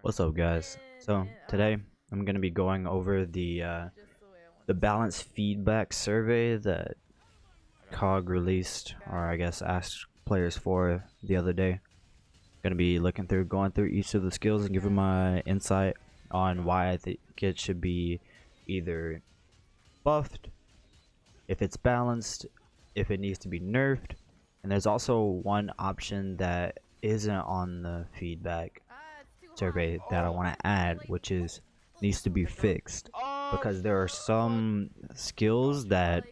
What's up, guys? So today I'm gonna be going over the balance feedback survey that COG released, or I guess asked players for the other day. Gonna be going through each of the skills and giving my insight on why I think it should be either buffed, if it's balanced, if it needs to be nerfed, and there's also one option that isn't on the feedback survey that I want to add, which is needs to be fixed, because there are some skills that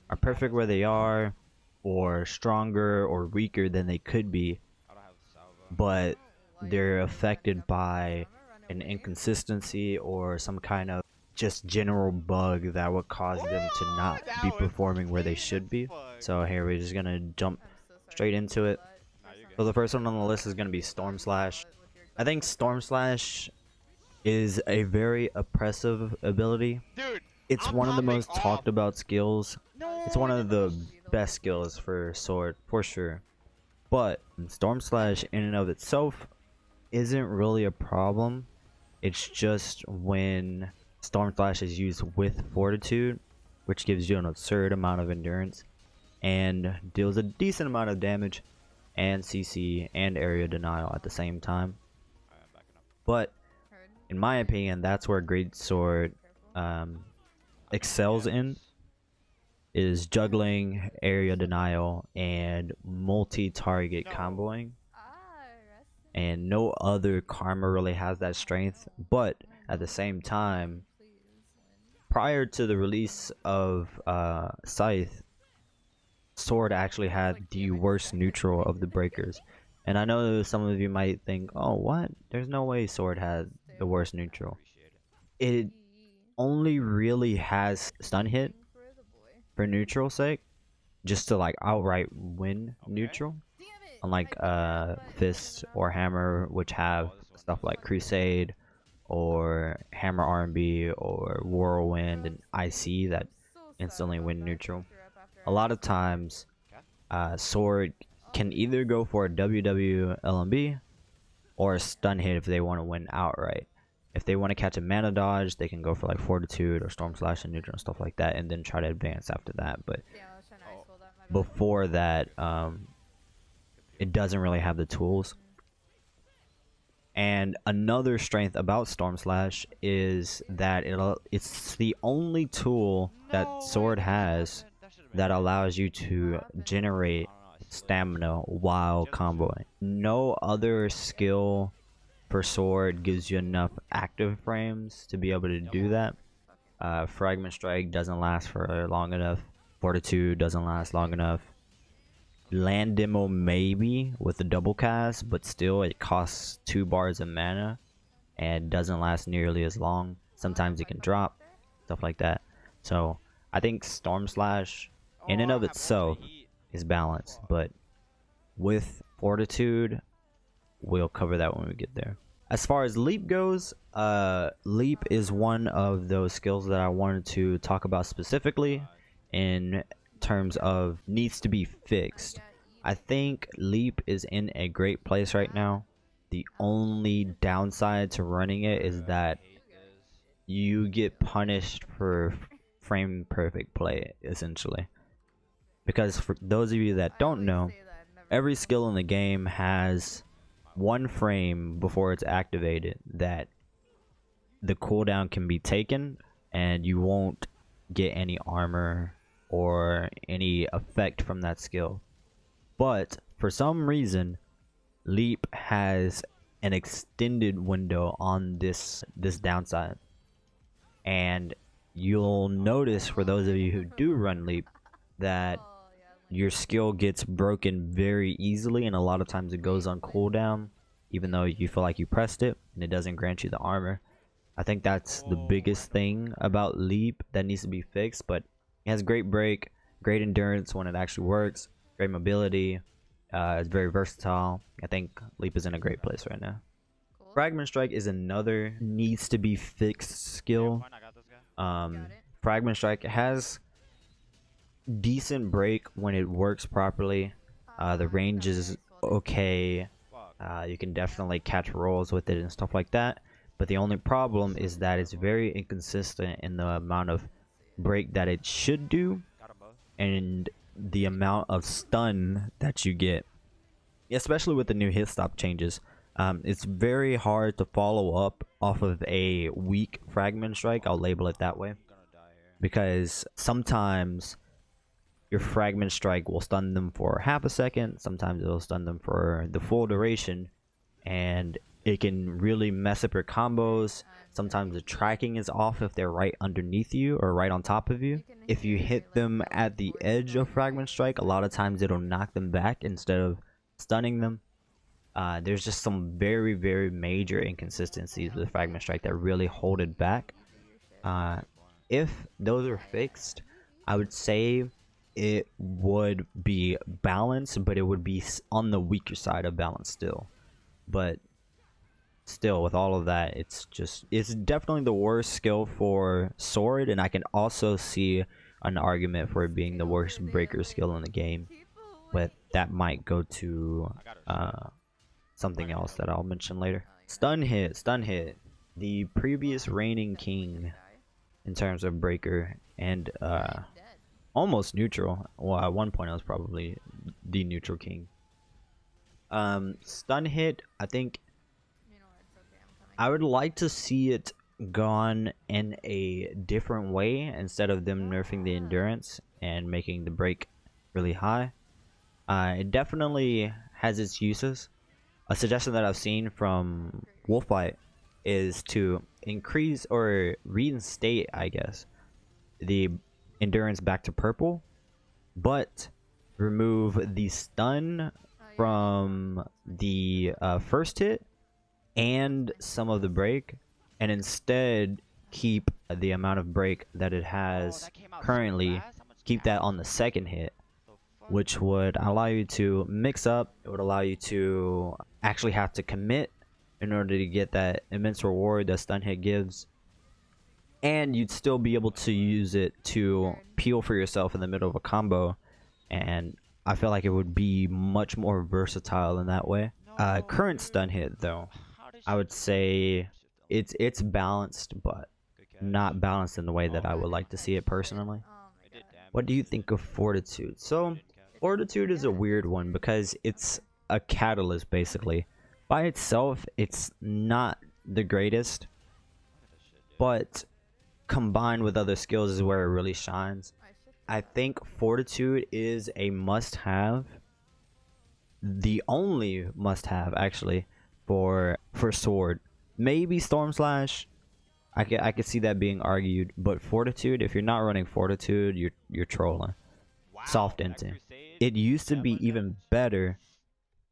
are perfect where they are, or stronger or weaker than they could be, but they're affected by an inconsistency or some kind of just general bug that would cause them to not be performing where they should be. So here we're just gonna jump straight into it. So the first one on the list is gonna be Storm Slash. I think Storm Slash is a very oppressive ability. Dude, it's one of the most talked about skills. It's one of the best skills for sword, for sure. But Storm Slash in and of itself isn't really a problem. It's just when Storm Slash is used with Fortitude, which gives you an absurd amount of endurance and deals a decent amount of damage and CC and area denial at the same time. But in my opinion, that's where Great Sword excels in, is juggling, area denial, and multi-target comboing. And no other Karma really has that strength. But at the same time, prior to the release of Scythe, Sword actually had the worst neutral of the breakers. And I know some of you might think, oh, what? There's no way Sword had the worst neutral. It only really has stun hit for neutral sake, just to like outright win neutral. Unlike Fist or Hammer, which have stuff like Crusade or Hammer R&B or Whirlwind and IC that instantly win neutral. A lot of times, Sword can either go for a WW LMB or a stun hit if they want to win outright. If they want to catch a mana dodge, they can go for like Fortitude or Storm Slash and neutral and stuff like that, and then try to advance after that. But before that, it doesn't really have the tools. And another strength about Storm Slash is that it's the only tool that Sword has that allows you to generate stamina while comboing. No other skill for Sword gives you enough active frames to be able to do that. Fragment Strike doesn't last for long enough. Fortitude doesn't last long enough. Land Demo maybe with a double cast, but still it costs 2 bars of mana and doesn't last nearly as long. Sometimes it can drop, stuff like that. So I think Storm Slash in and of itself is balanced, but with Fortitude, we'll cover that when we get there. As far as Leap goes, Leap is one of those skills that I wanted to talk about specifically in terms of needs to be fixed. I think Leap is in a great place right now. The only downside to running it is that you get punished for frame perfect play, essentially. Because for those of you that don't know, every skill in the game has 1 frame before it's activated that the cooldown can be taken and you won't get any armor or any effect from that skill. But for some reason, Leap has an extended window on this downside. And you'll notice, for those of you who do run Leap, that your skill gets broken very easily, and a lot of times it goes on cooldown even though you feel like you pressed it, and it doesn't grant you the armor. I think that's the biggest thing about Leap that needs to be fixed. But it has great break, great endurance when it actually works, great mobility, it's very versatile. I think Leap is in a great place right now. Fragment Strike is another needs to be fixed skill. Fragment Strike has decent break when it works properly. The range is okay. You can definitely catch rolls with it and stuff like that. But the only problem is that it's very inconsistent in the amount of break that it should do and the amount of stun that you get, especially with the new hit stop changes. It's very hard to follow up off of a weak fragment strike, I'll label it that way, because sometimes your fragment strike will stun them for half a second, sometimes it'll stun them for the full duration, and it can really mess up your combos. Sometimes the tracking is off if they're right underneath you or right on top of you. If you hit them at the edge of fragment strike, a lot of times it'll knock them back instead of stunning them. There's just some very, very major inconsistencies with fragment strike that really hold it back. If those are fixed, I would say it would be balanced, but it would be on the weaker side of balance still. But still, with all of that, it's definitely the worst skill for sword, and I can also see an argument for it being the worst breaker skill in the game, but that might go to something else that I'll mention later. Stun hit, the previous reigning king in terms of breaker, and almost neutral. Well, at one point I was probably the neutral king. Stun hit, I think I would like to see it gone in a different way instead of them nerfing the endurance and making the break really high. It definitely has its uses. A suggestion that I've seen from Wolffight is to increase or reinstate, I guess, the endurance back to purple, but remove the stun from the first hit and some of the break, and instead keep the amount of break that it has currently, keep that on the second hit, which would allow you to mix up. It would allow you to actually have to commit in order to get that immense reward that stun hit gives, and you'd still be able to use it to peel for yourself in the middle of a combo, and I feel like it would be much more versatile in that way. Current stun hit though, I would say it's balanced, but not balanced in the way that I would like to see it personally. What do you think of Fortitude? So Fortitude is a weird one because it's a catalyst basically. By itself, it's not the greatest, but combined with other skills is where it really shines. I think Fortitude is a must-have, the only must-have actually for sword. Maybe Storm Slash, I could see that being argued, but Fortitude, if you're not running Fortitude, you're trolling. Soft intent. It used to be even better,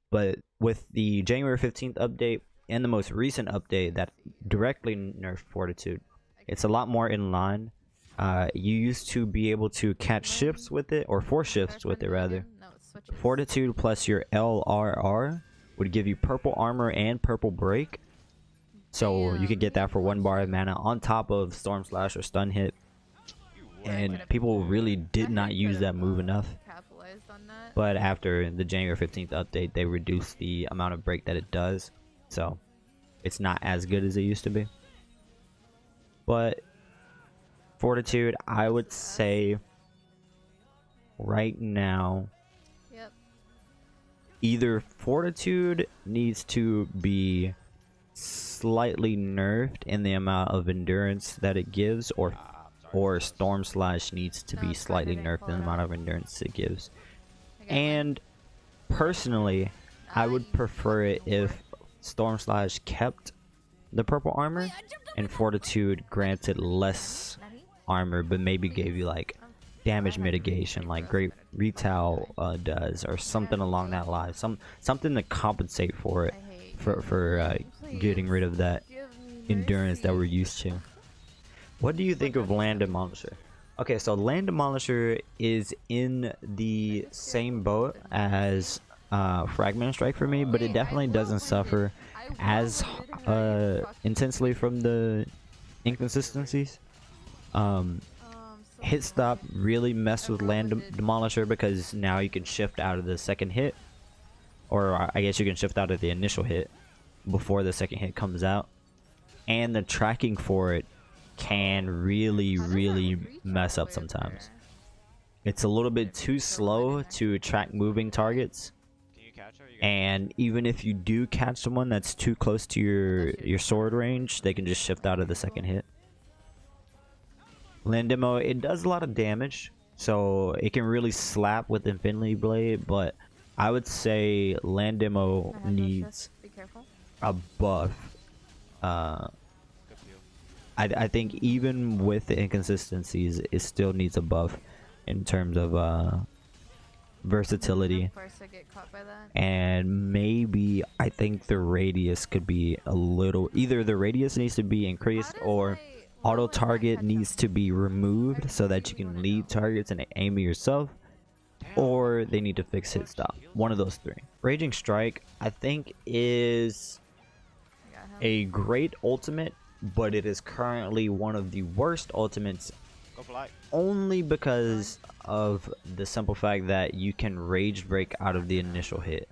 but with the January 15th update and the most recent update that directly nerfed Fortitude, it's a lot more in line. You used to be able to catch shifts with it, or 4 shifts with it rather. Fortitude plus your LRR would give you purple armor and purple break, so you could get that for 1 bar of mana on top of Storm Slash or stun hit, and people really did not use that move enough. But after the January 15th update, they reduced the amount of break that it does, so it's not as good as it used to be. But Fortitude, I would say right now, either Fortitude needs to be slightly nerfed in the amount of endurance that it gives, or Storm Slash needs to be slightly nerfed in the amount of endurance it gives. And personally, I would prefer it if Storm Slash kept the purple armor and Fortitude granted less armor, but maybe gave you like damage mitigation like Great Retail does, or something along that line, something to compensate for it, for getting rid of that endurance that we're used to. What do you think of Land Demolisher? Okay, so Land Demolisher is in the same boat as Fragment Strike for me, but it definitely doesn't suffer as intensely from the inconsistencies. Hit stop really messed with Land Demolisher because now you can shift out of the second hit, or I guess you can shift out of the initial hit before the second hit comes out. And the tracking for it can really mess up sometimes. It's a little bit too slow to track moving targets. And even if you do catch someone that's too close to your sword range, they can just shift out of the second hit. Land Demo, it does a lot of damage, so it can really slap with Infinity Blade, but I would say Land Demo needs a buff. I think even with the inconsistencies, it still needs a buff in terms of versatility. And maybe I think the radius could be a little, either the radius needs to be increased or auto target needs to be removed so that you can lead targets and aim it yourself, or they need to fix hit stop. One of those three. Raging Strike, I think, is a great ultimate, but it is currently one of the worst ultimates, only because of the simple fact that you can rage break out of the initial hit.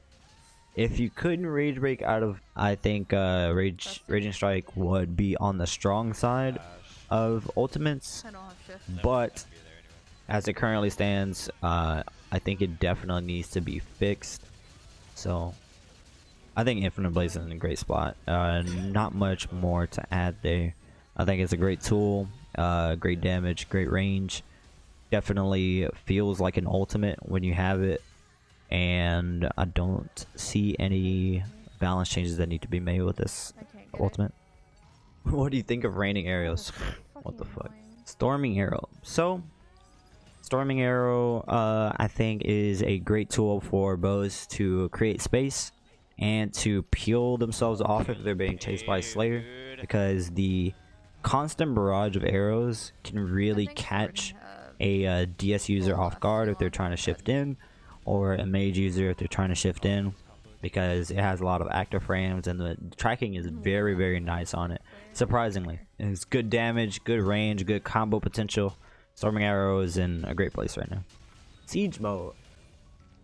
If you couldn't rage break out of, I think Raging Strike would be on the strong side of ultimates, but as it currently stands, I think it definitely needs to be fixed. So I think Infinite Blaze is in a great spot. Not much more to add there. I think it's a great tool, great damage, great range. Definitely feels like an ultimate when you have it, and I don't see any balance changes that need to be made with this ultimate. What do you think of raining arrows? What the fuck? Storming Arrow. So Storming Arrow, I think, is a great tool for bows to create space and to peel themselves off if they're being chased by a Slayer, because the constant barrage of arrows can really catch a DS user off guard if they're trying to shift in, or a mage user if they're trying to shift in, because it has a lot of active frames and the tracking is very nice on it, surprisingly. And it's good damage, good range, good combo potential. Storming Arrow is in a great place right now. Siege mode.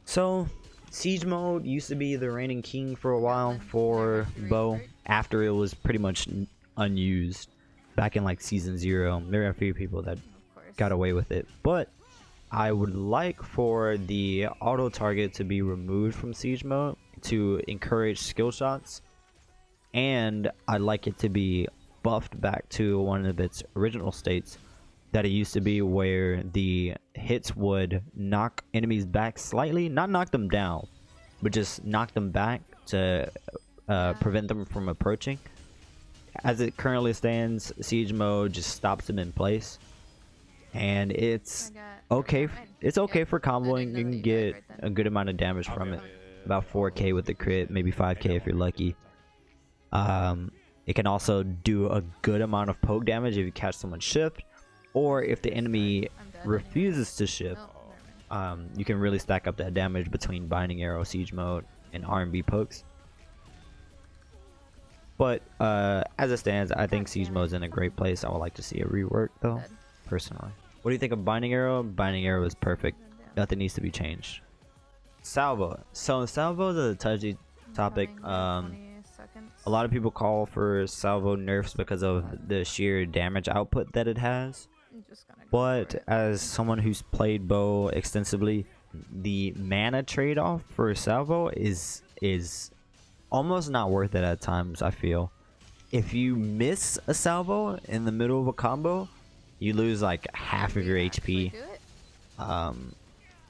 So Siege mode used to be the reigning king for a while for bow, after it was pretty much unused back in like season 0. There are a few people that got away with it, but I would like for the auto target to be removed from Siege mode to encourage skill shots, and I'd like it to be buffed back to one of its original states that it used to be, where the hits would knock enemies back slightly, not knock them down, but just knock them back to prevent them from approaching. As it currently stands, Siege mode just stops them in place, and it's okay. It's okay for comboing. You can get a good amount of damage from it, about 4k with the crit, maybe 5k if you're lucky. It can also do a good amount of poke damage if you catch someone shift, or if the enemy refuses to shift. You can really stack up that damage between Binding Arrow, Siege mode, and R&B pokes. But as it stands, I think Siege mode's in a great place. I would like to see it rework though, personally. What do you think of Binding Arrow? Binding Arrow is perfect. Nothing needs to be changed. Salvo. So Salvo is a touchy topic. A lot of people call for Salvo nerfs because of the sheer damage output that it has. But as someone who's played bow extensively, the mana trade-off for Salvo is almost not worth it at times, I feel. If you miss a Salvo in the middle of a combo, you lose like half of your HP.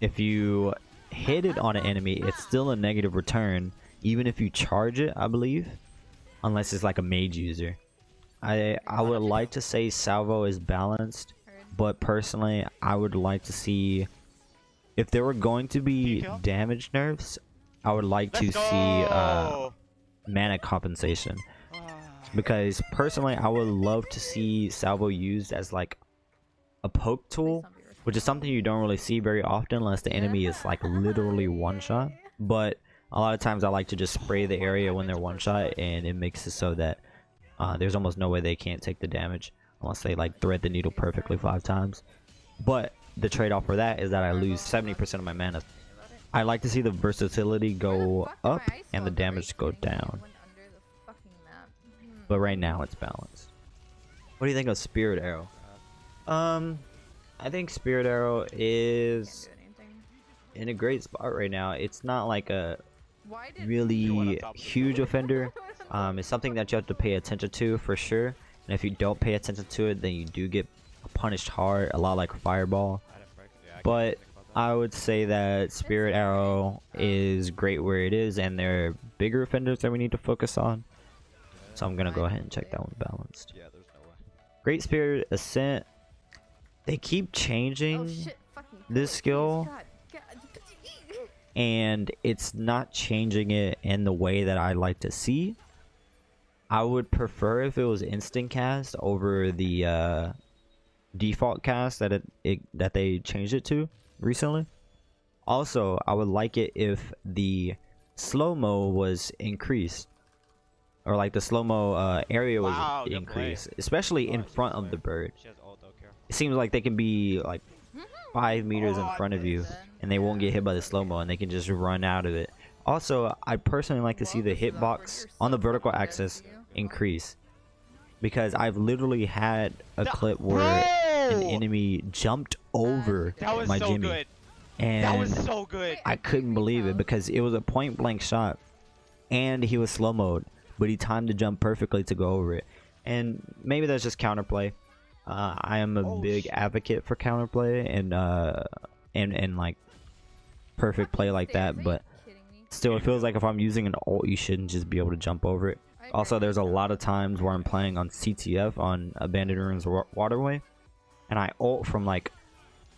If you hit it on an enemy, it's still a negative return, even if you charge it, I believe, unless it's like a mage user. I would like to say Salvo is balanced, but personally I would like to see, if there were going to be damage nerfs, I would like to see mana compensation, because personally I would love to see Salvo used as like a poke tool, which is something you don't really see very often unless the enemy is like literally one shot. But a lot of times I like to just spray the area when they're one shot, and it makes it so that there's almost no way they can't take the damage unless they like thread the needle perfectly 5 times. But the trade-off for that is that I lose 70% of my mana. I like to see the versatility Where the go fuck did my up ice and the log damage go break? Dang it, it down. went under the fucking map. But right now it's balanced. What do you think of Spirit Arrow? I think Spirit Arrow is Can't do anything. in a great spot right now. It's not like a Why did really huge offender. It's something that you have to pay attention to for sure. And if you don't pay attention to it, then you do get punished hard, a lot like Fireball. But I would say that Spirit Arrow is great where it is, and there are bigger offenders that we need to focus on. So I'm gonna go ahead and check that one balanced. Yeah, there's no way. Great Spirit Ascent. They keep changing Oh shit, fucking this skill, God. and it's not changing it in the way that I like to see. I would prefer if it was instant cast over the default cast that that they changed it to recently. Also, I would like it if the slow-mo was increased, or like the slow-mo area was increased, especially in front of the bird. It seems like they can be like 5 meters in front of you and they won't get hit by the slow-mo, and they can just run out of it. Also, I personally like to see the hitbox on the vertical axis increase, because I've literally had a clip where an enemy jumped over my Jimmy, and so good. I couldn't believe it because it was a point blank shot and he was slow mode, but he timed the jump perfectly to go over it. And maybe that's just counterplay. I am a big advocate for counterplay and like perfect play like that, but still, it feels like if I'm using an ult, you shouldn't just be able to jump over it. Also, there's a lot of times where I'm playing on CTF on Abandoned Ruins Waterway, and I ult from like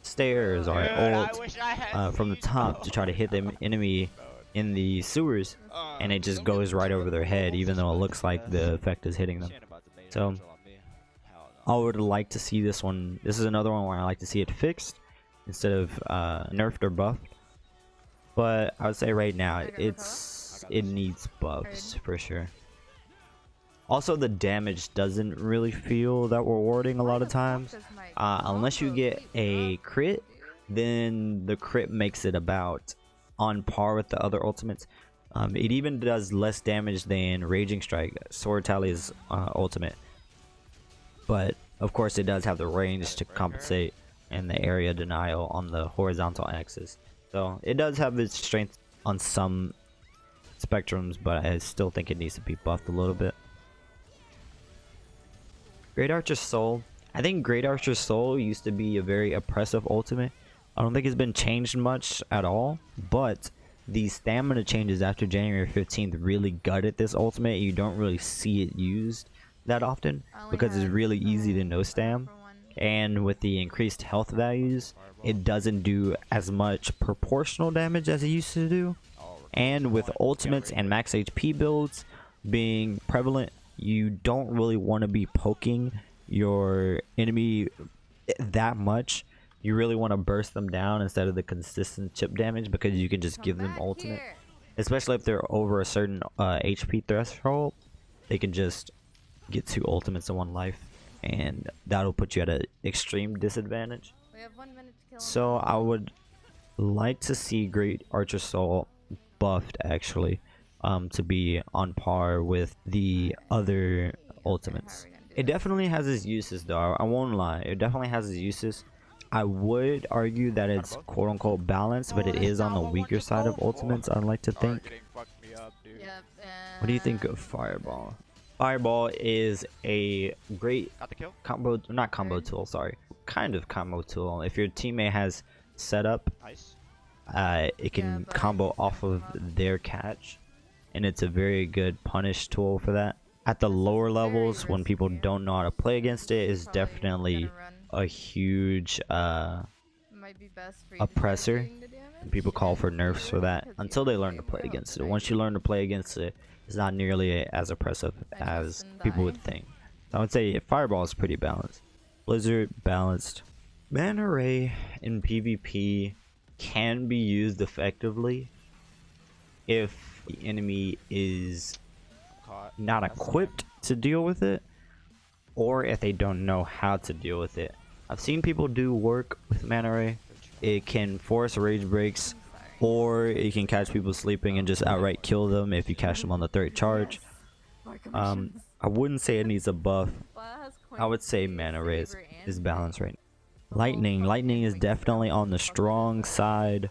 stairs, or I ult from the top to try to hit the enemy in the sewers, and it just goes right over their head, even though it looks like the effect is hitting them. So I would like to see this one. This is another one where I like to see it fixed instead of nerfed or buffed. But I would say right now it needs buffs for sure. Also, the damage doesn't really feel that rewarding a lot of times, unless you get a crit. Then the crit makes it about on par with the other ultimates. It even does less damage than Raging Strike, Sword Tally's ultimate. But of course, it does have the range to compensate, and the area denial on the horizontal axis. So it does have its strength on some spectrums, but I still think it needs to be buffed a little bit. Great Archer's Soul. I think Great Archer's Soul used to be a very oppressive ultimate. I don't think it's been changed much at all, but the stamina changes after January 15th really gutted this ultimate. You don't really see it used that often because it's really easy to no stam, and with the increased health values, it doesn't do as much proportional damage as it used to do. And with ultimates and max HP builds being prevalent, you don't really want to be poking your enemy that much. You really want to burst them down instead of the consistent chip damage, because you can just give them ultimate, especially if they're over a certain HP threshold. They can just get 2 ultimates in 1 life, and that'll put you at an extreme disadvantage. We have 1 minute to kill him. So I would like to see Great Archer Soul buffed, actually, to be on par with the other ultimates. It definitely has its uses, though. I won't lie. It definitely has its uses. I would argue that it's quote-unquote balanced, but it is on the weaker side of ultimates, I'd like to think. What do you think of Fireball? Fireball is a great combo, not combo tool, sorry. Kind of combo tool. If your teammate has setup, it can combo off of their catch, and it's a very good punish tool for that. At the lower levels, when people don't know how to play against it, is definitely a huge oppressor. People call for nerfs for that until they learn to play against it. Once you learn to play against it, it's not nearly as oppressive as people would think. So I would say Fireball is pretty balanced. Blizzard, balanced. Mana Ray in PvP can be used effectively if the enemy is not equipped to deal with it, or if they don't know how to deal with it. I've seen people do work with Mana Ray. It can force rage breaks or it can catch people sleeping and just outright kill them if you catch them on the third charge. I wouldn't say it needs a buff. I would say mana ray is balanced right now. Lightning is definitely on the strong side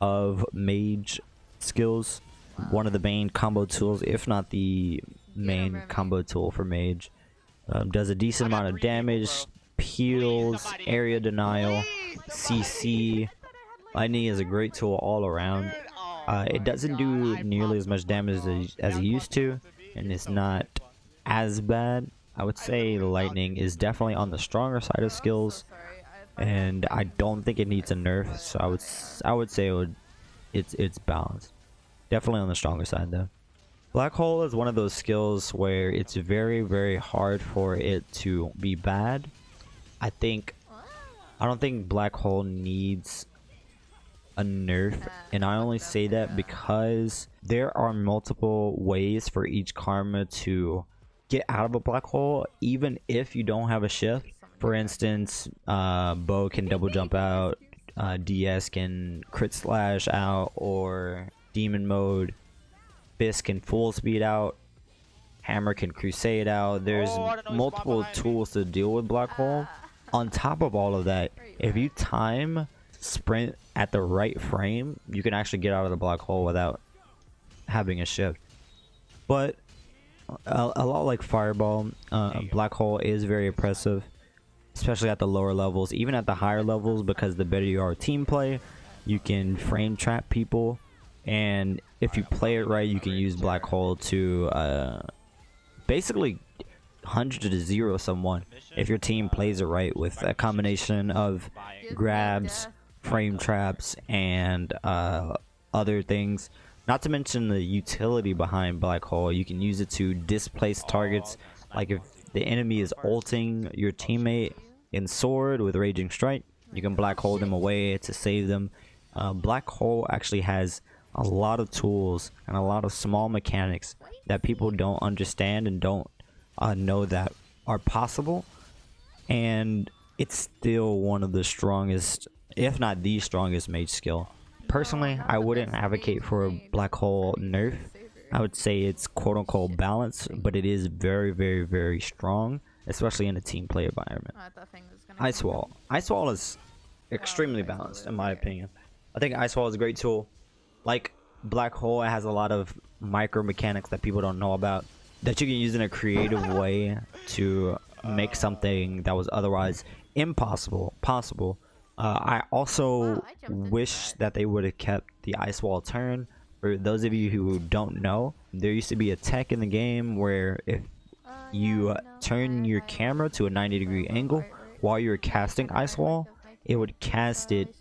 of mage skills. One of the main combo tools, if not the main combo tool for mage. Does a decent amount of damage, heals, area denial, CC. Lightning is a great tool all around. It doesn't do nearly as much damage as it used to, and it's not as bad. I would say lightning is definitely on the stronger side of skills, and I don't think it needs a nerf. So I would say it's balanced. Definitely on the stronger side though. Black hole is one of those skills where it's very hard for it to be bad. I don't think black hole needs a nerf, and I only say that because there are multiple ways for each karma to get out of a black hole, even if you don't have a shift. For instance, bow can double jump out, DS can crit slash out, or demon mode, fist can full speed out, hammer can crusade out. There's multiple tools to deal with black hole. On top of all of that, if you time sprint at the right frame, you can actually get out of the black hole without having a shift. But a lot like fireball, black hole is very oppressive, especially at the lower levels. Even at the higher levels, because the better you are team play, you can frame trap people, and if you play it right, you can use black hole to basically 100 to 0 someone if your team plays it right with a combination of grabs, frame traps, and other things. Not to mention the utility behind black hole. You can use it to displace targets, like if the enemy is ulting your teammate in sword with raging strike, you can black hole them away to save them. Black hole actually has a lot of tools and a lot of small mechanics that people don't understand and don't know that are possible, and it's still one of the strongest, if not the strongest, mage skill. Personally, I wouldn't advocate for a black hole nerf. I would say it's quote-unquote balanced, but it is very strong, especially in a team play environment. Ice wall is extremely balanced in my opinion. I think ice wall is a great tool. Like black hole, it has a lot of micro mechanics that people don't know about, that you can use in a creative way to make something that was otherwise impossible possible. I also wish that they would have kept the ice wall turn. For those of you who don't know, there used to be a tech in the game where if you turn your camera to a 90-degree angle while you're casting ice wall, it would cast it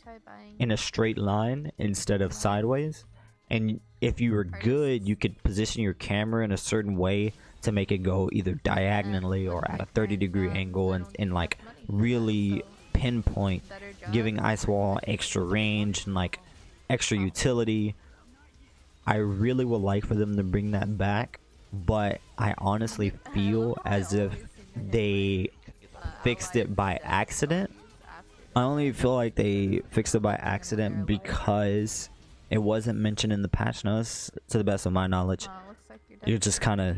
in a straight line instead of sideways. And if you were good, you could position your camera in a certain way to make it go either diagonally or at a 30-degree angle, and like really pinpoint, giving ice wall extra range and like extra utility. I really would like for them to bring that back, but I honestly feel as if they fixed it by accident. I only feel like they fixed it by accident because it wasn't mentioned in the patch notes, to the best of my knowledge. It just kind of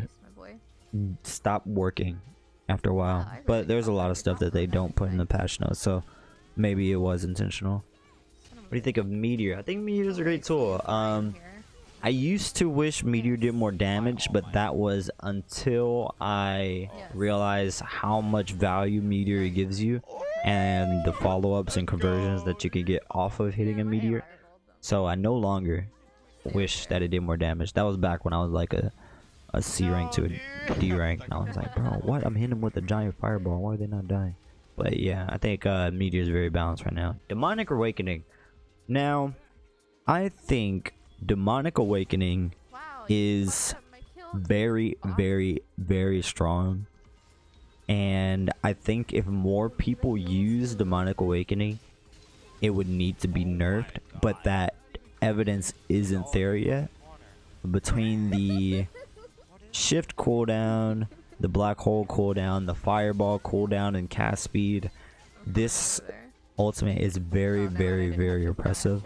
stopped working after a while. But there's a lot of stuff that they don't put in the patch notes, so maybe it was intentional. What do you think of Meteor? I think Meteor is a great tool. I used to wish Meteor did more damage, but that was until I realized how much value Meteor gives you and the follow-ups and conversions that you could get off of hitting a Meteor. So I no longer wish that it did more damage. That was back when I was like a C rank to a D rank, and I was like, bro, what? I'm hitting them with a giant fireball. Why are they not dying? But yeah, I think Meteor is very balanced right now. Demonic Awakening. Now, I think Demonic Awakening is very strong, and I think if more people use Demonic Awakening, it would need to be nerfed, but that evidence isn't there yet. Between the shift cooldown, the black hole cooldown, the fireball cooldown, and cast speed, this ultimate is very oppressive.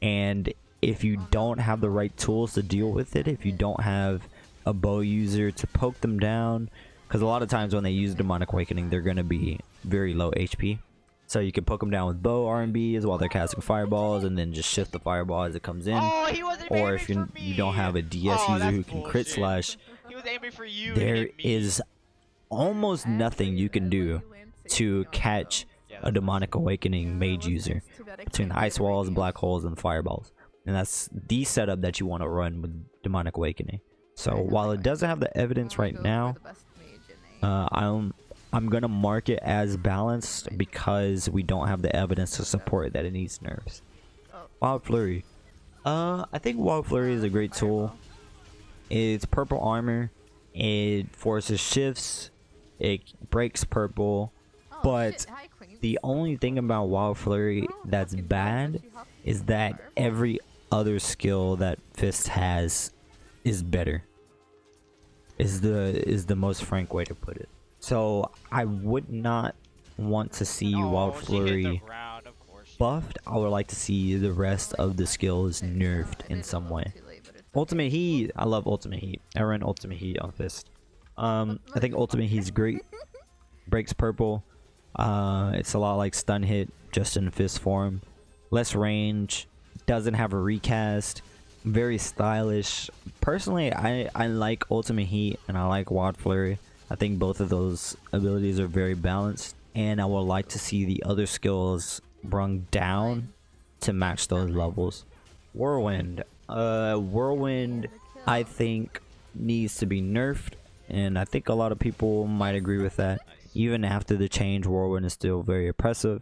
And if you don't have the right tools to deal with it, if you don't have a bow user to poke them down, because a lot of times when they use Demonic Awakening, they're going to be very low HP. So you can poke them down with bow R&Bs while they're casting fireballs, and then just shift the fireball as it comes in. Or if you don't have a DS user who can crit slash, He was aiming for you. there is almost nothing you can do to catch a Demonic Awakening Mage user between the ice walls, black holes, and fireballs. And that's the setup that you want to run with Demonic Awakening. So while it doesn't have the evidence right now, I'm gonna mark it as balanced because we don't have the evidence to support that it needs nerfs. Wild Flurry. I think Wild Flurry is a great tool. It's purple armor. It forces shifts. It breaks purple. But the only thing about Wild Flurry that's bad is that every other skill that Fist has is better. Is the most frank way to put it. So I would not want to see Wild Flurry buffed. I would like to see the rest of the skills nerfed in some way. Ultimate Heat, I love Ultimate Heat. I run Ultimate Heat on Fist. I think Ultimate Heat's great. Breaks purple. It's a lot like Stun Hit, just in Fist form. Less range. Doesn't have a recast. Very stylish. Personally, I like Ultimate Heat and I like Wild Flurry. I think both of those abilities are very balanced, and I would like to see the other skills brung down to match those levels. Whirlwind. Whirlwind, I think, needs to be nerfed, and I think a lot of people might agree with that. Even after the change, Whirlwind is still very oppressive.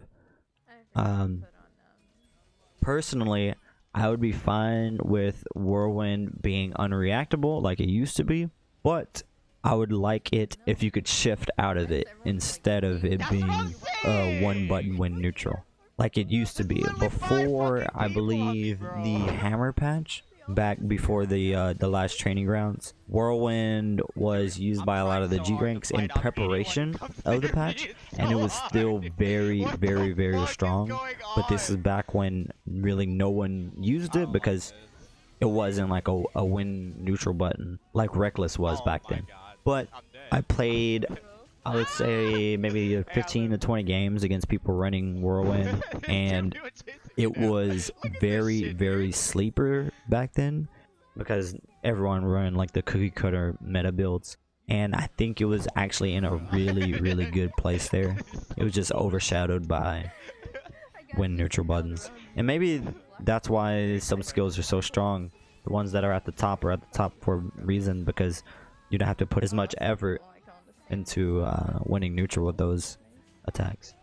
Personally, I would be fine with Whirlwind being unreactable like it used to be, but I would like it if you could shift out of it instead of it being one button when neutral like it used to be before. I believe the hammer patch back before the last training grounds, Whirlwind was used by a lot of the G ranks in preparation of the patch, and it was still very strong. But this is back when really no one used it because it wasn't like a win neutral button like Reckless was back then. But I played, I would say, maybe 15 to 20 games against people running Whirlwind, and it was very sleeper back then because everyone ran like the cookie cutter meta builds, and I think it was actually in a really good place there. It was just overshadowed by win neutral buttons, and maybe that's why some skills are so strong. The ones that are at the top for a reason, because you don't have to put as much effort into winning neutral with those attacks.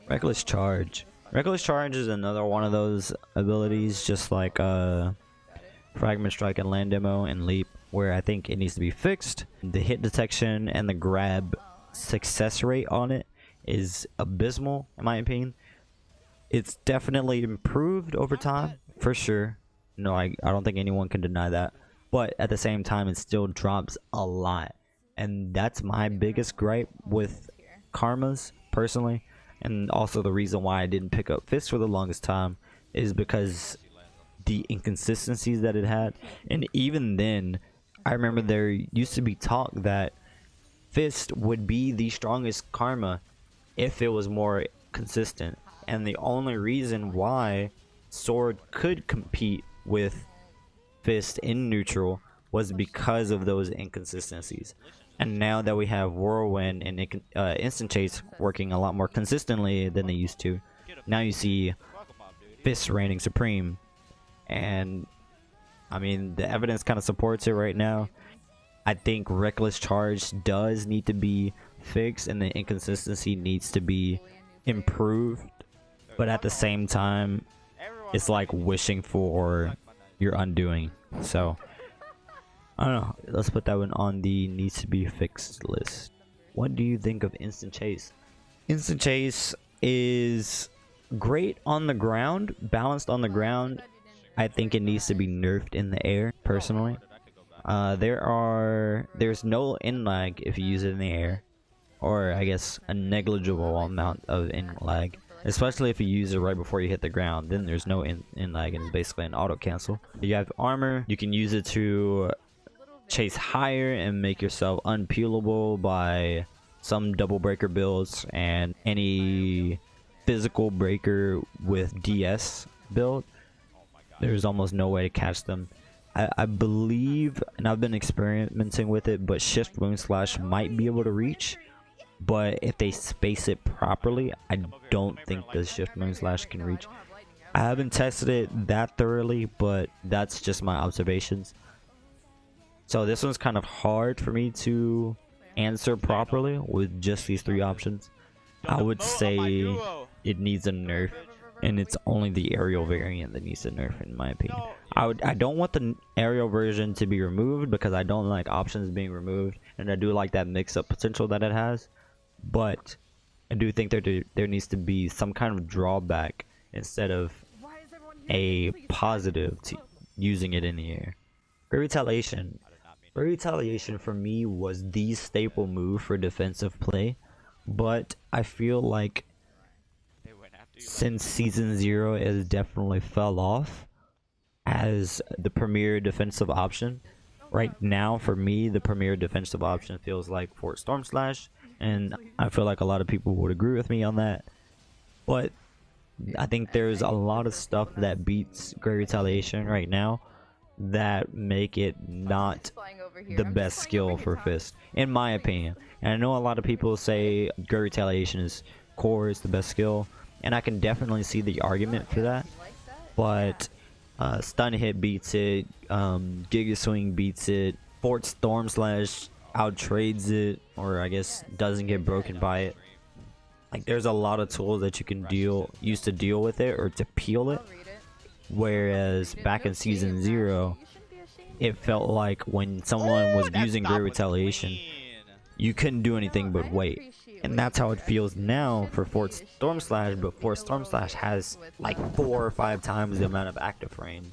Reckless Charge. Reckless Charge is another one of those abilities, just like Fragment Strike and Land Demo and Leap, where I think it needs to be fixed. The hit detection and the grab success rate on it is abysmal, in my opinion. It's definitely improved over time, for sure. No, I don't think anyone can deny that. But at the same time, it still drops a lot. And that's my biggest gripe with Karmas, personally. And also the reason why I didn't pick up Fist for the longest time is because the inconsistencies that it had. And even then, I remember there used to be talk that Fist would be the strongest Karma if it was more consistent. And the only reason why Sword could compete with Fist in neutral was because of those inconsistencies. And now that we have Whirlwind and Instant Chase working a lot more consistently than they used to, now you see Fist reigning supreme. And I mean, the evidence kind of supports it right now. I think Reckless Charge does need to be fixed and the inconsistency needs to be improved, but at the same time it's like wishing for your undoing. So I don't know, let's put that one on the needs to be fixed list. What do you think of Instant Chase? Instant Chase is great on the ground, balanced on the ground. I think it needs to be nerfed in the air, personally. There's no in lag if you use it in the air, or I guess a negligible amount of in lag. especially if you use it right before you hit the ground. Then there's no in lag, and it's basically an auto cancel. You have armor. You can use it to chase higher and make yourself unpeelable by some double breaker builds and any physical breaker with DS build. There's almost no way to catch them. I believe, and I've been experimenting with it, but Shift Moon Slash might be able to reach. But if they space it properly, I don't think the Shift Moon Slash can reach. I haven't tested it that thoroughly, but that's just my observations. So this one's kind of hard for me to answer properly with just these three options. I would say it needs a nerf, and it's only the aerial variant that needs a nerf in my opinion. I don't want the aerial version to be removed because I don't like options being removed, and I do like that mix-up potential that it has. But I do think there needs to be some kind of drawback instead of a positive to using it in the air. Great Retaliation. Great Retaliation for me was the staple move for defensive play, but I feel like since Season 0 it has definitely fell off as the premier defensive option. Right now, for me, the premier defensive option feels like Fort Storm Slash, and I feel like a lot of people would agree with me on that. But I think there's a lot of stuff that beats Great Retaliation right now that make it not the best skill for Fist, in my opinion. And I know a lot of people say Great Retaliation is core is the best skill, and I can definitely see the argument for that. But Stun Hit beats it, Giga Swing beats it, Fort Storm Slash outtrades it, or I guess doesn't get broken by it. Like, there's a lot of tools that you can use to deal with it or to peel it. Whereas back in Season 0, it felt like when someone was using Great Retaliation, you couldn't do anything but wait. And that's how it feels now for Fort Storm Slash, but Fort Storm Slash has like 4 or 5 times the amount of active frames.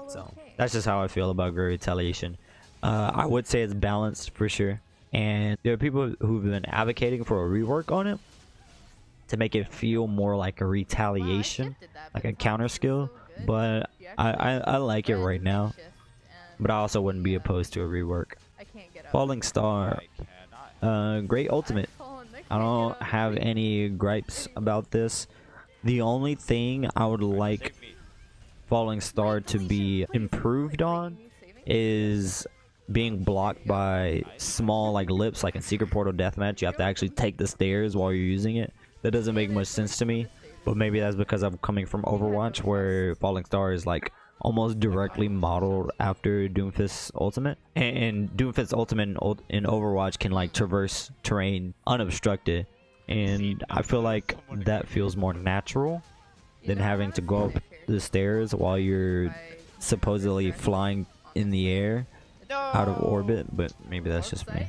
So that's just how I feel about Great Retaliation. I would say it's balanced for sure, and there are people who've been advocating for a rework on it to make it feel more like a retaliation, like a counter skill. But I like it right now, but I also wouldn't be opposed to a rework. Falling Star, great ultimate. I don't have any gripes about this. The only thing I would like Falling Star to be improved on is being blocked by small like lips, like in Secret Portal Deathmatch. You have to actually take the stairs while you're using it. That doesn't make much sense to me, but maybe that's because I'm coming from Overwatch, where Falling Star is like almost directly modeled after Doomfist's ultimate, and Doomfist's ultimate in Overwatch can like traverse terrain unobstructed, and I feel like that feels more natural than having to go up the stairs while you're supposedly flying in the air out of orbit. But maybe that's just me.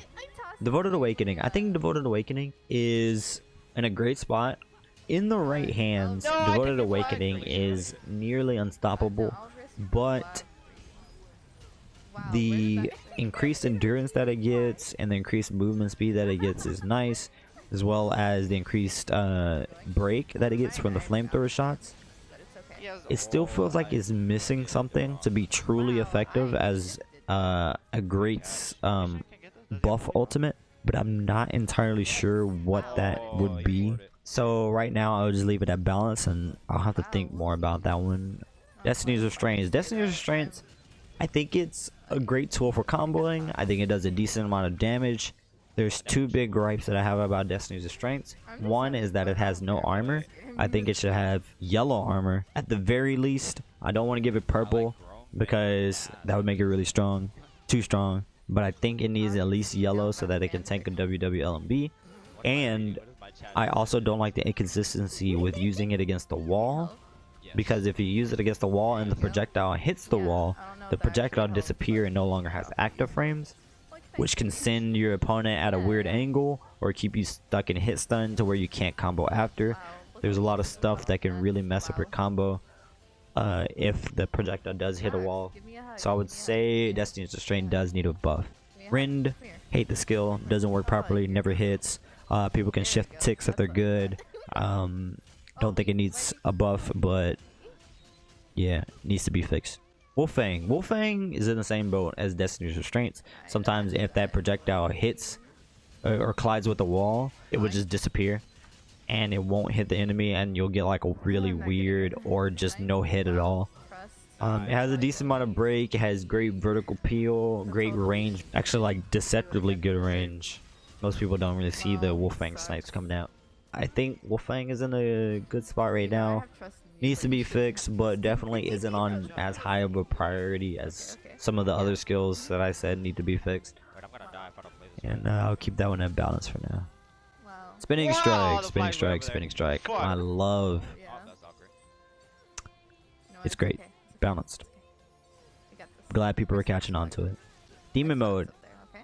Devoted Awakening. I think Devoted Awakening is in a great spot. In the right hands, Devoted Awakening is nearly unstoppable, but the increased endurance that it gets and the increased movement speed that it gets is nice, as well as the increased break that it gets from the flamethrower shots. It still feels like it's missing something to be truly effective as a great buff ultimate, but I'm not entirely sure what that would be. So right now I'll just leave it at balance, and I'll have to think more about that one. Destiny's Restraints. Destiny's Restraints, I think it's a great tool for comboing. I think it does a decent amount of damage. There's 2 big gripes that I have about Destiny's Restraints. One is that it has no armor. I think it should have yellow armor at the very least. I don't want to give it purple because that would make it really strong, too strong. But I think it needs at least yellow so that it can tank a WWLMB. And I also don't like the inconsistency with using it against the wall, because if you use it against the wall and the projectile hits the wall, the projectile disappears and no longer has active frames, which can send your opponent at a weird angle or keep you stuck in hit stun to where you can't combo after. There's a lot of stuff that can really mess up your combo if the projectile does hit a wall. So I would say Destiny's Restraint does need a buff. Rend, hate the skill, doesn't work properly, never hits. People can shift ticks if they're good. Don't think it needs a buff, but yeah, it needs to be fixed. Wolfang. Wolfang is in the same boat as Destiny's Restraints. Sometimes if that projectile hits or collides with the wall, it would just disappear. And it won't hit the enemy, and you'll get like a really weird or just no hit at all. It has a decent amount of break, it has great vertical peel, great range, actually like deceptively good range. Most people don't really see the Wolfang snipes coming out. I think Wolfang is in a good spot right now. Needs to be fixed, but definitely isn't on as high of a priority as some of the other skills that I said need to be fixed. And I'll keep that one in balance for now. Spinning strike, spinning strike, spinning strike. I love. It's great, balanced. Glad people are catching on to it. Demon mode.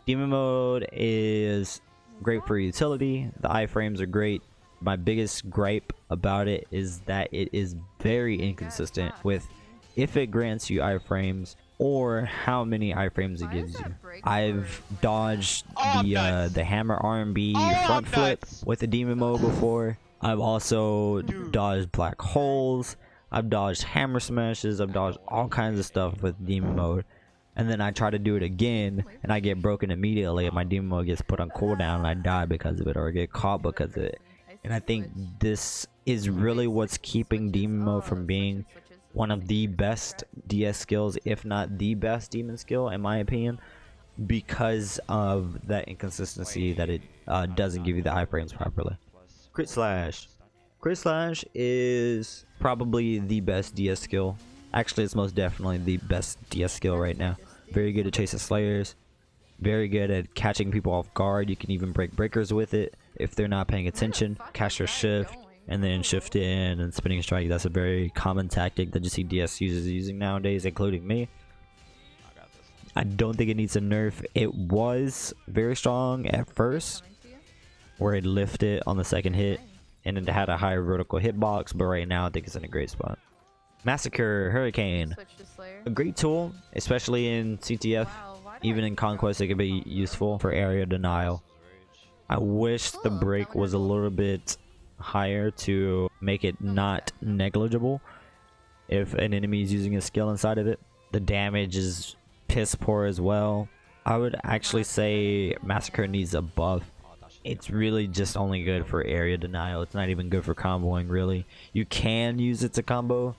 Demon mode is great for utility. The iframes are great. My biggest gripe about it is that it is very inconsistent with if it grants you iframes or how many iframes it gives you. I've dodged the hammer R&B front flip with the demon mode before. I've also dodged black holes. I've dodged hammer smashes. I've dodged all kinds of stuff with demon mode. And then I try to do it again and I get broken immediately and my demon mode gets put on cooldown and I die because of it or get caught because of it. And I think this is really what's keeping demon mode from being one of the best DS skills, if not the best demon skill in my opinion, because of that inconsistency that it doesn't give you the iframes properly. Crit slash. Crit slash is probably the best DS skill. Actually, it's most definitely the best DS skill right now. Very good at chasing slayers. Very good at catching people off guard. You can even break breakers with it if they're not paying attention. Caster shift and then shift in and spinning strike. That's a very common tactic that you see DS users using nowadays, including me. I don't think it needs a nerf. It was very strong at first, where it lifted on the second hit and it had a higher vertical hitbox, but right now I think it's in a great spot. Massacre Hurricane. A great tool, especially in CTF. Even in Conquest, it can be useful for area denial. I wish the break was a little bit higher to make it not negligible if an enemy is using a skill inside of it. The damage is piss poor as well. I would actually say Massacre needs a buff. It's really just only good for area denial. It's not even good for comboing, really. You can use it to combo,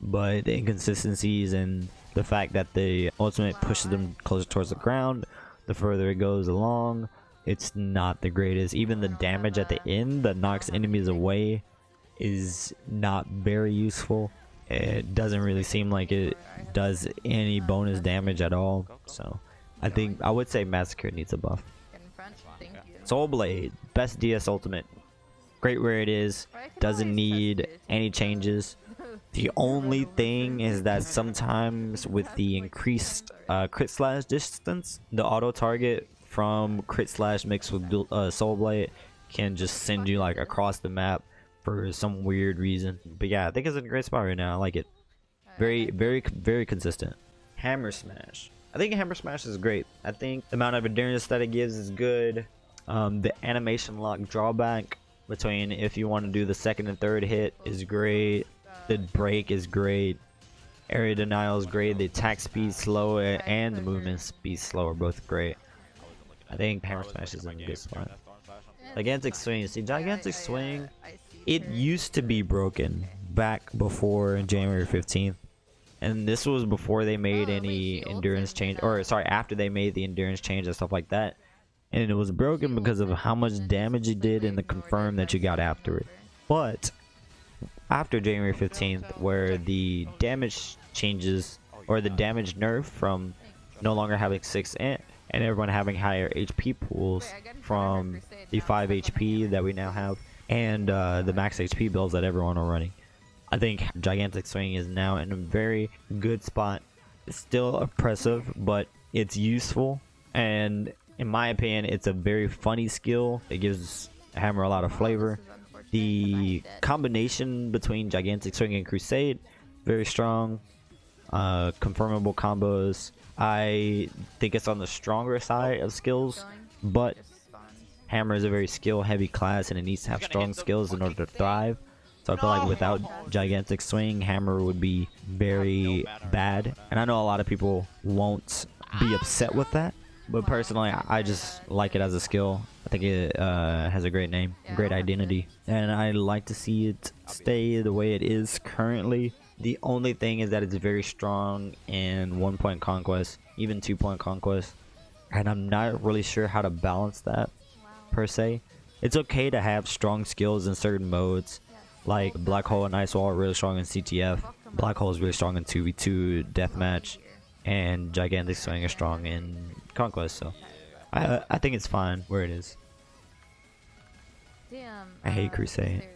but the inconsistencies and the fact that the ultimate pushes them closer towards the ground, the further it goes along, it's not the greatest. Even the damage at the end that knocks enemies away is not very useful. It doesn't really seem like it does any bonus damage at all. So I think I would say Massacre needs a buff. Soul Blade, best DS ultimate. Great where it is, doesn't need any changes. The only thing is that sometimes with the increased crit slash distance, the auto target from crit slash mixed with Soul Blade can just send you like across the map for some weird reason. But yeah, I think it's in a great spot right now. I like it. Very consistent. Hammer Smash. I think Hammer Smash is great. I think the amount of endurance that it gives is good. The animation lock drawback between if you want to do the second and third hit is great. The break is great. Area denial is great. The attack speed slow and the movement speed slow are both great. I think Hammer Smash is in a good spot. Gigantic Swing. See, Gigantic Swing, it used to be broken back before January 15th. And this was before they made any endurance change. Or, sorry, after they made the endurance change and stuff like that. And it was broken because of how much damage it did and the confirm that you got after it. But after January 15th, where the damage changes, or the damage nerf from no longer having 6 int and everyone having higher HP pools from the 5 HP that we now have, and the max HP builds that everyone are running. I think Gigantic Swing is now in a very good spot. It's still oppressive, but it's useful, and in my opinion, it's a very funny skill. It gives Hammer a lot of flavor. The combination between Gigantic Swing and Crusade, very strong. Confirmable combos. I think it's on the stronger side of skills, but Hammer is a very skill heavy class and it needs to have strong skills in order to thrive. So So I feel like without gigantic swing, hammer would be very bad. And I know a lot of people won't be upset with that, but personally, I just like it as a skill. I think it has a great name, great identity, and I like to see it stay the way it is currently. The only thing is that it's very strong in 1-point conquest, even 2-point conquest, and I'm not really sure how to balance that per se. It's okay to have strong skills in certain modes, like Black Hole and Ice Wall are really strong in CTF. Black Hole is really strong in 2v2 deathmatch, and Gigantic Swing is strong in Conquest. So I think it's fine where it is. Damn. I hate Crusade.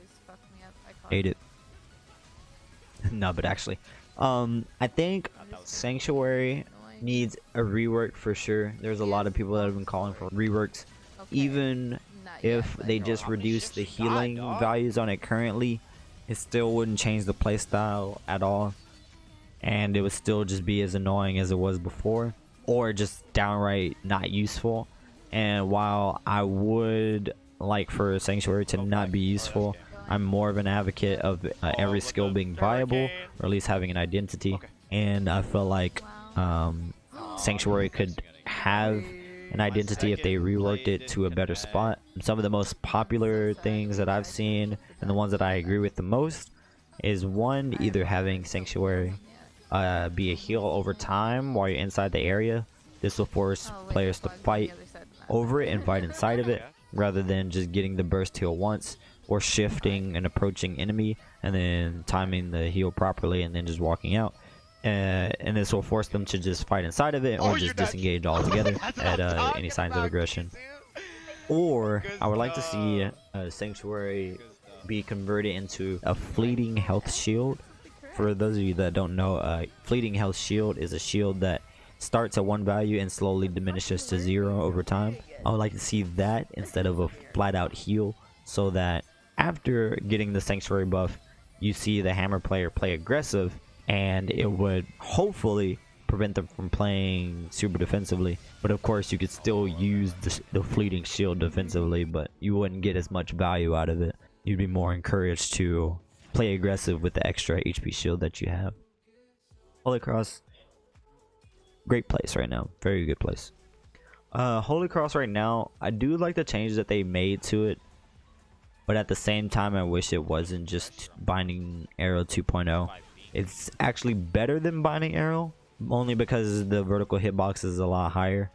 Hate it. No, but actually, I think Sanctuary needs a rework for sure. There's a lot of people that have been calling for reworks, even if they just reduce the healing values on it currently. It still wouldn't change the playstyle at all, and it would still just be as annoying as it was before, or just downright not useful. And while I would like for Sanctuary to not be useful, I'm more of an advocate of every skill being viable, or at least having an identity. And I feel like Sanctuary could have an identity if they reworked it to a better spot. Some of the most popular things that I've seen, and the ones that I agree with the most, is one, either having Sanctuary be a heal over time while you're inside the area. This will force players to fight over it and fight inside of it, rather than just getting the burst heal once, or shifting an approaching enemy and then timing the heal properly and then just walking out. And this will force them to just fight inside of it, or just disengage altogether at any signs of aggression. Or I would like to see Sanctuary be converted into a fleeting health shield. For those of you that don't know, fleeting health shield is a shield that starts at 1 value and slowly diminishes to 0 over time. I would like to see that instead of a flat out heal, so that after getting the Sanctuary buff, you see the hammer player play aggressive, and it would hopefully prevent them from playing super defensively. But of course, you could still use the fleeting shield defensively, but you wouldn't get as much value out of it. You'd be more encouraged to play aggressive with the extra HP shield that you have. Holy Cross, great place right now, very good place. Holy Cross right now, I do like the changes that they made to it, but at the same time I wish it wasn't just Binding Arrow 2.0. It's actually better than Binding Arrow, only because the vertical hitbox is a lot higher.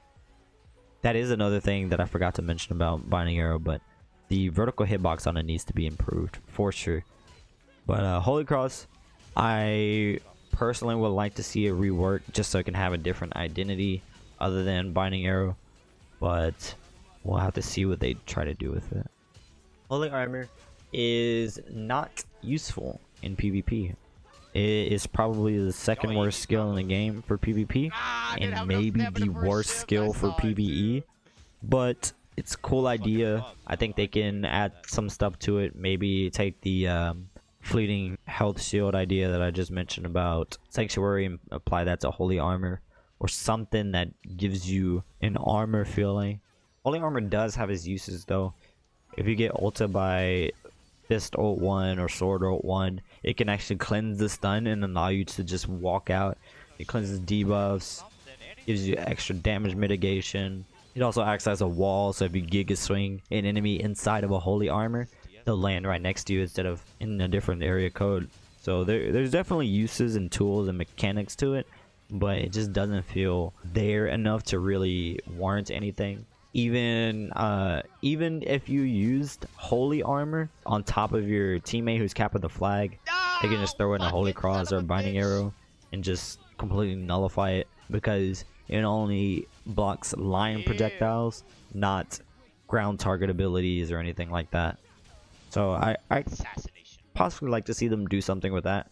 That is another thing that I forgot to mention about Binding Arrow, but the vertical hitbox on it needs to be improved for sure. But Holy Cross, I personally would like to see a rework just so it can have a different identity other than Binding Arrow, but we'll have to see what they try to do with it. Holy Armor is not useful in PvP. It is probably the second worst skill in the game for PvP, and maybe the worst skill for PvE, but it's a cool idea. I think they can add some stuff to it, maybe take the fleeting health shield idea that I just mentioned about Sanctuary and apply that to Holy Armor, or something that gives you an armor feeling. Holy Armor does have its uses though. If you get ulted by Fist ult 1 or Sword ult 1, it can actually cleanse the stun and allow you to just walk out. It cleanses debuffs, gives you extra damage mitigation. It also acts as a wall, so if you Giga Swing an enemy inside of a Holy Armor, they'll land right next to you instead of in a different area code. So there's definitely uses and tools and mechanics to it, but it just doesn't feel there enough to really warrant anything. Even if you used Holy Armor on top of your teammate who's capping the flag, they can just throw in a Holy Cross or Binding Arrow and just completely nullify it, because it only blocks line projectiles, not ground target abilities or anything like that. So I possibly like to see them do something with that,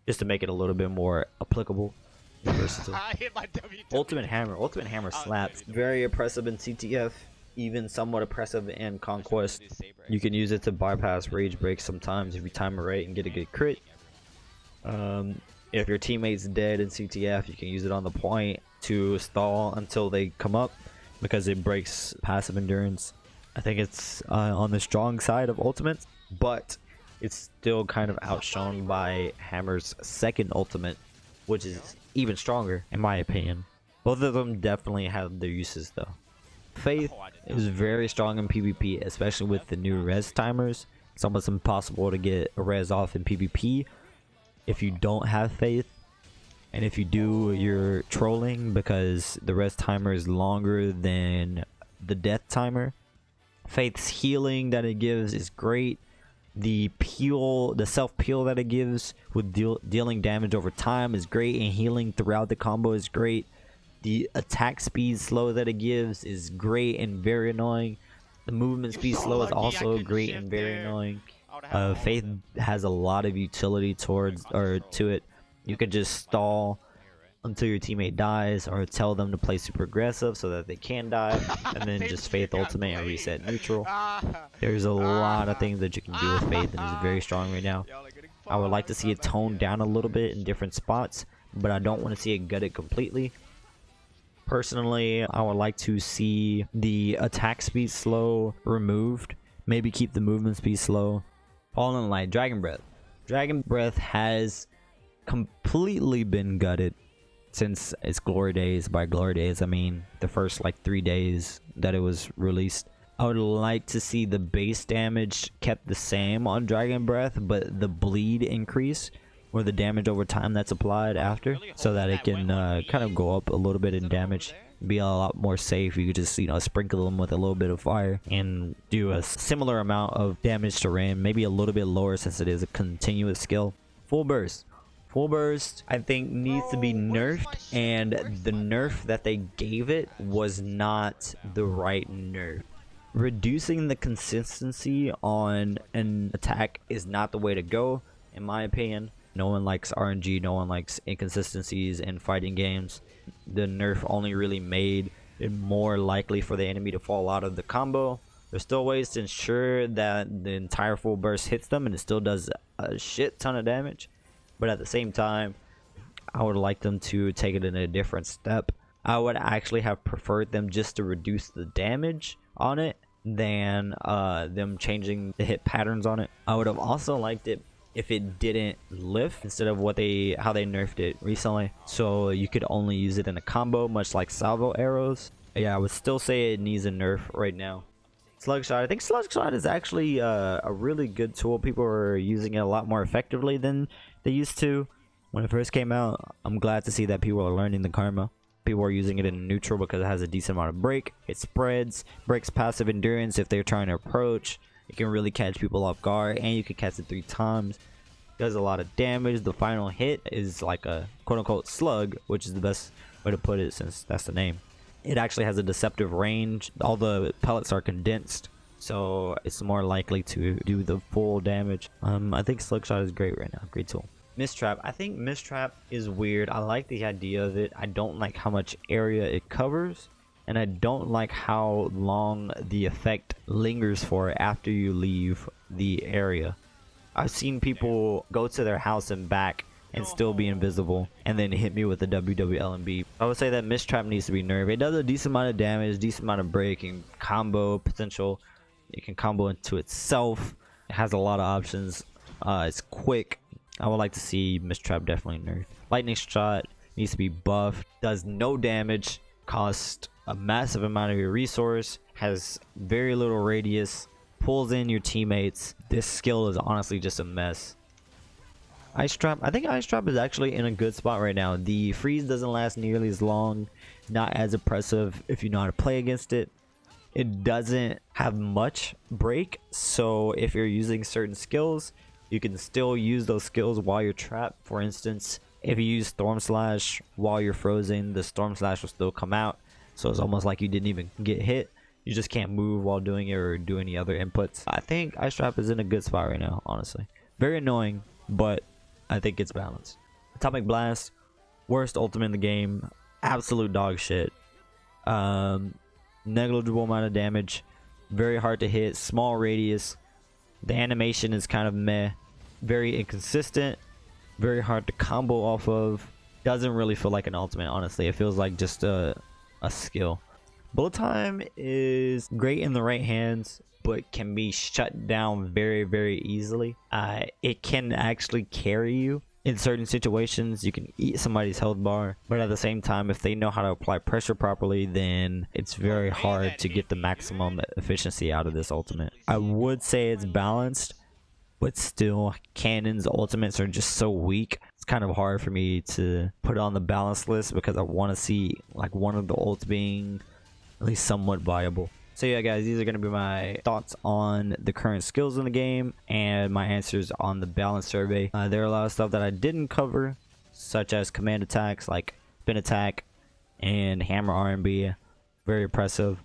just to make it a little bit more applicable. Ultimate Hammer slaps. Very oppressive in CTF, even somewhat oppressive in Conquest. You can use it to bypass rage breaks sometimes if you time it right and get a good crit. If your teammate's dead in CTF, you can use it on the point to stall until they come up, because it breaks passive endurance. I think it's on the strong side of ultimates, but it's still kind of outshone by Hammer's second ultimate, which is even stronger in my opinion. Both of them definitely have their uses though. Faith is very strong in PvP, especially with the new res timers. It's almost impossible to get a res off in PvP if you don't have Faith. And if you do, you're trolling because the res timer is longer than the death timer. Faith's healing that it gives is great. The peel, the self peel that it gives with dealing damage over time is great, and healing throughout the combo is great. The attack speed slow that it gives is great and very annoying. The movement speed slow is also great and very annoying. Faith has a lot of utility towards to it. You can just stall until your teammate dies, or tell them to play super aggressive so that they can die, and then just Faith ultimate and reset neutral. There's a lot of things that you can do with Faith, and it's very strong right now. I would like to see it toned down a little bit in different spots, but I don't want to see it gutted completely. Personally, I would like to see the attack speed slow removed. Maybe keep the movement speed slow. Fallen Light, Dragon Breath. Dragon Breath has completely been gutted since its glory days. By glory days, I mean the first like 3 days that it was released. I would like to see the base damage kept the same on Dragon Breath, but the bleed increase, or the damage over time that's applied after, so that it can kind of go up a little bit in damage, be a lot more safe. You could just, you know, sprinkle them with a little bit of fire and do a similar amount of damage to Ram, maybe a little bit lower since it is a continuous skill. Full burst. Full burst, I think, needs to be nerfed, and the nerf that they gave it was not the right nerf. Reducing the consistency on an attack is not the way to go, in my opinion. No one likes RNG, no one likes inconsistencies in fighting games. The nerf only really made it more likely for the enemy to fall out of the combo. There's still ways to ensure that the entire full burst hits them and it still does a shit ton of damage. But at the same time, I would like them to take it in a different step. I would actually have preferred them just to reduce the damage on it than them changing the hit patterns on it. I would have also liked it if it didn't lift instead of how they nerfed it recently, so you could only use it in a combo, much like salvo arrows. Yeah, I would still say it needs a nerf right now. Slugshot, I think Slugshot is actually a really good tool. People are using it a lot more effectively than they used to when it first came out. I'm glad to see that people are learning the karma. People are using it in neutral because it has a decent amount of break. It spreads, breaks passive endurance if they're trying to approach. It can really catch people off guard, and you can catch it 3 times. It does a lot of damage. The final hit is like a quote-unquote slug, which is the best way to put it since that's the name. It actually has a deceptive range. All the pellets are condensed, so it's more likely to do the full damage. I think Slugshot is great right now. Great tool. Mistrap. I think Mistrap is weird. I like the idea of it. I don't like how much area it covers, and I don't like how long the effect lingers for after you leave the area. I've seen people go to their house and back and still be invisible and then hit me with the WWLMB. I would say that Mistrap needs to be nerfed. It does a decent amount of damage, decent amount of break and combo potential. It can combo into itself. It has a lot of options. It's quick. I would like to see Mistrap definitely nerfed. Lightning Shot needs to be buffed. Does no damage. Costs a massive amount of your resource. Has very little radius. Pulls in your teammates. This skill is honestly just a mess. Ice Trap. I think Ice Trap is actually in a good spot right now. The freeze doesn't last nearly as long. Not as oppressive if you know how to play against it. It doesn't have much break, so if you're using certain skills, you can still use those skills while you're trapped. For instance, if you use Storm Slash while you're frozen, the Storm Slash will still come out, so it's almost like you didn't even get hit. You just can't move while doing it or do any other inputs. I think Ice Trap is in a good spot right now, honestly. Very annoying, but I think it's balanced. Atomic Blast, worst ultimate in the game. Absolute dog shit. Negligible amount of damage. Very hard to hit. Small radius. The animation is kind of meh. Very inconsistent. Very hard to combo off of. Doesn't really feel like an ultimate, honestly. It feels like just a skill. Bullet time is great in the right hands, but can be shut down very, very easily. It can actually carry you. In certain situations, you can eat somebody's health bar, but at the same time, if they know how to apply pressure properly, then it's very hard to get the maximum efficiency out of this ultimate. I would say it's balanced, but still, Cannon's ultimates are just so weak. It's kind of hard for me to put it on the balance list because I want to see like one of the ults being at least somewhat viable. So yeah guys, these are going to be my thoughts on the current skills in the game and my answers on the balance survey. There are a lot of stuff that I didn't cover, such as command attacks like spin attack and hammer R&B. Very impressive,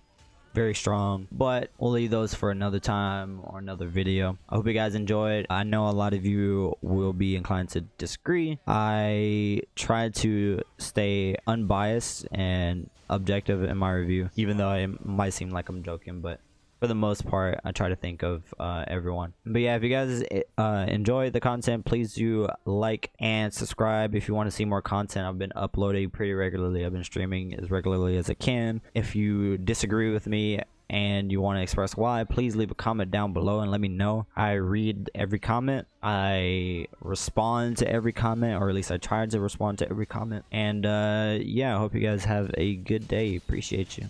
very strong, but we'll leave those for another time or another video. I hope you guys enjoyed. I know a lot of you will be inclined to disagree. I tried to stay unbiased and objective in my review, even though it might seem like I'm joking, but for the most part I try to think of everyone. But yeah, if you guys enjoy the content, please do like and subscribe if you want to see more content. I've been uploading pretty regularly. I've been streaming as regularly as I can. If you disagree with me and you want to express why, please leave a comment down below and let me know. I read every comment, I respond to every comment, or at least I try to respond to every comment. And yeah, I hope you guys have a good day. Appreciate you.